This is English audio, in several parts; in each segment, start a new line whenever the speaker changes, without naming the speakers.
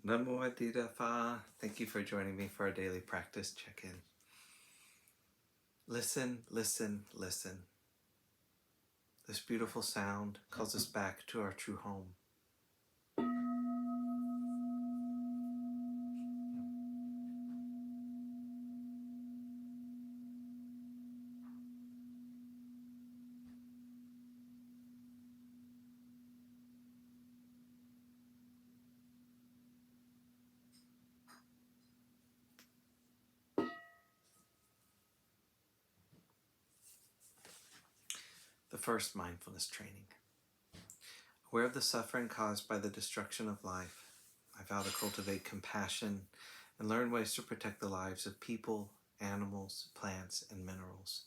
Namo Amitabha. Thank you for joining me for our daily practice check-in. Listen, listen, listen. This beautiful sound calls us back to our true home. The first mindfulness training. Aware of the suffering caused by the destruction of life, I vow to cultivate compassion and learn ways to protect the lives of people, animals, plants, and minerals.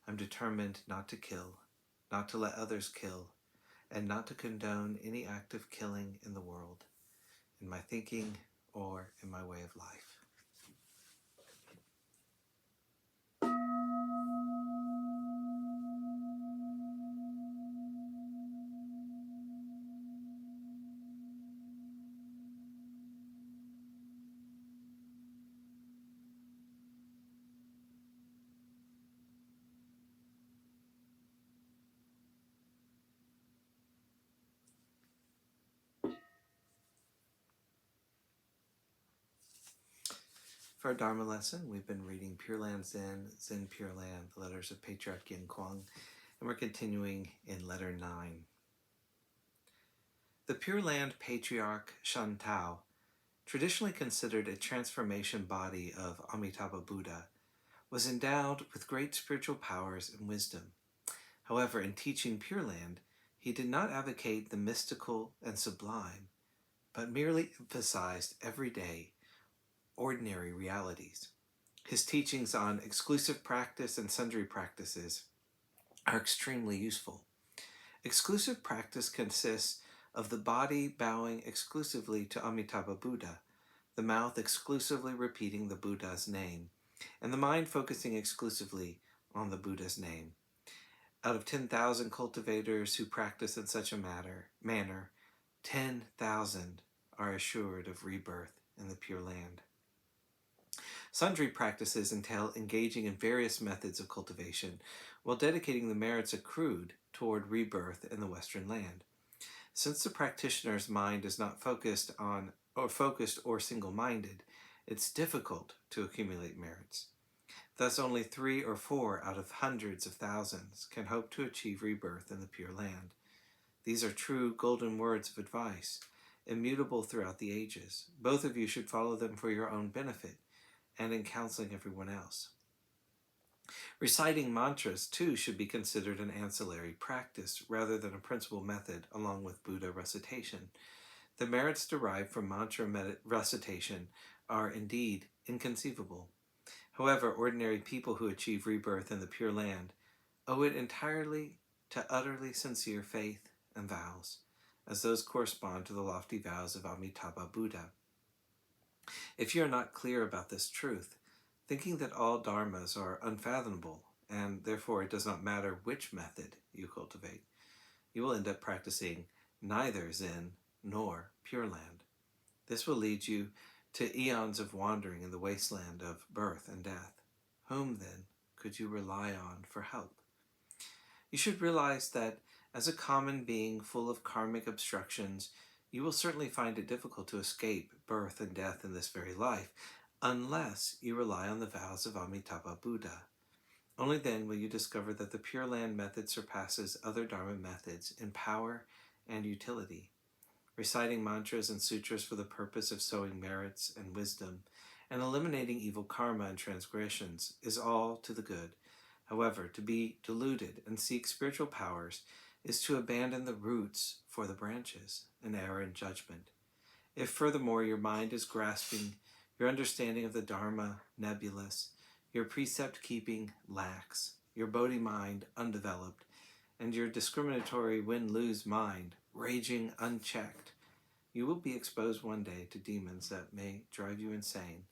I'm determined not to kill, not to let others kill, and not to condone any act of killing in the world, in my thinking or in my way of life. For our Dharma lesson, we've been reading Pure-Land Zen, Zen Pure-Land, the letters of Patriarch Yin Kuang, and we're continuing in letter 9. The Pure-Land Patriarch Shan Tao, traditionally considered a transformation body of Amitabha Buddha, was endowed with great spiritual powers and wisdom. However, in teaching Pure-Land, he did not advocate the mystical and sublime, but merely emphasized everyday, ordinary realities. His teachings on exclusive practice and sundry practices are extremely useful. Exclusive practice consists of the body bowing exclusively to Amitabha Buddha, the mouth exclusively repeating the Buddha's name, and the mind focusing exclusively on the Buddha's name. Out of 10,000 cultivators who practice in such a manner, 10,000 are assured of rebirth in the Pure Land. Sundry practices entail engaging in various methods of cultivation while dedicating the merits accrued toward rebirth in the Western land. Since the practitioner's mind is not focused or single-minded, it's difficult to accumulate merits. Thus, only 3 or 4 out of hundreds of thousands can hope to achieve rebirth in the Pure Land. These are true golden words of advice, immutable throughout the ages. Both of you should follow them for your own benefit and in counseling everyone else. Reciting mantras, too, should be considered an ancillary practice rather than a principal method along with Buddha recitation. The merits derived from mantra recitation are indeed inconceivable. However, ordinary people who achieve rebirth in the Pure Land owe it entirely to utterly sincere faith and vows, as those correspond to the lofty vows of Amitabha Buddha. If you are not clear about this truth, thinking that all dharmas are unfathomable, and therefore it does not matter which method you cultivate, you will end up practicing neither Zen nor Pure Land. This will lead you to eons of wandering in the wasteland of birth and death. Whom, then, could you rely on for help? You should realize that as a common being full of karmic obstructions, you will certainly find it difficult to escape birth and death in this very life, unless you rely on the vows of Amitabha Buddha. Only then will you discover that the Pure Land method surpasses other Dharma methods in power and utility. Reciting mantras and sutras for the purpose of sowing merits and wisdom and eliminating evil karma and transgressions is all to the good. However, to be deluded and seek spiritual powers is to abandon the roots for the branches, an error in judgment. If furthermore your mind is grasping, your understanding of the Dharma nebulous, your precept-keeping lax, your Bodhi-mind undeveloped, and your discriminatory win-lose mind raging unchecked, you will be exposed one day to demons that may drive you insane.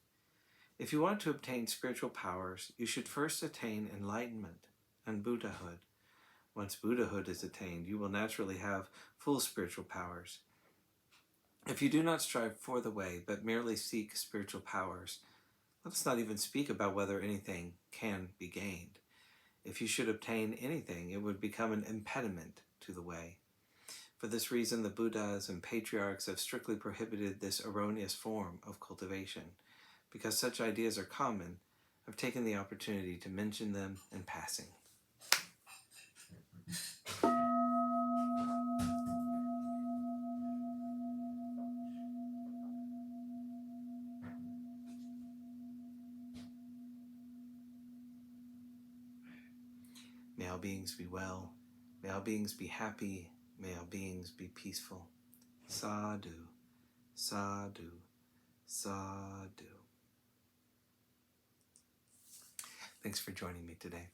If you want to obtain spiritual powers, you should first attain enlightenment and Buddhahood. Once Buddhahood is attained, you will naturally have full spiritual powers. If you do not strive for the way, but merely seek spiritual powers, let us not even speak about whether anything can be gained. If you should obtain anything, it would become an impediment to the way. For this reason, the Buddhas and Patriarchs have strictly prohibited this erroneous form of cultivation. Because such ideas are common, I've taken the opportunity to mention them in passing. May all beings be well. May all beings be happy. May all beings be peaceful. Sadhu, sadhu, sadhu. Thanks for joining me today.